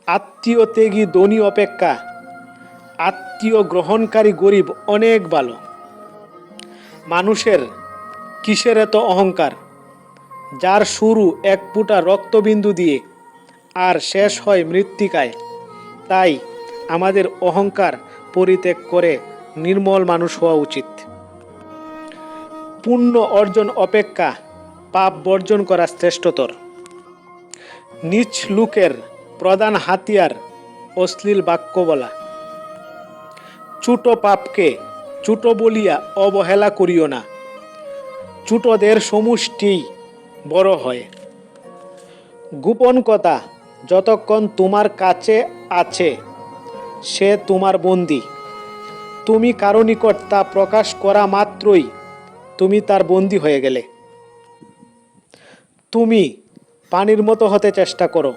আত্মীয় ত্যাগী ধনী অপেক্ষা আত্মীয় গ্রহণকারী গরিব অনেক ভালো। মানুষের কিসের এত অহংকার, যার শুরু এক ফোঁটা রক্তবিন্দু দিয়ে আর শেষ হয় মৃত্তিকায়। তাই আমাদের অহংকার পরিত্যাগ করে নির্মল মানুষ হওয়া উচিত। পুণ্য অর্জন অপেক্ষা পাপ বর্জন করা শ্রেষ্ঠতর। নীচ লোকের প্রধান হাতিয়ার অশ্লীল বাক্য বলা। ছোট পাপকে ছোট বলিয়া অবহেলা করিও না, ছোটদের সমষ্টিই বড় হয়। গোপন কথা যতক্ষণ তোমার কাছে আছে সে তোমার বন্দী। তুমি কারো নিকট তা প্রকাশ করা মাত্রই তুমি তার বন্দী হয়ে গেলে। তুমি পানির মতো হতে চেষ্টা করো,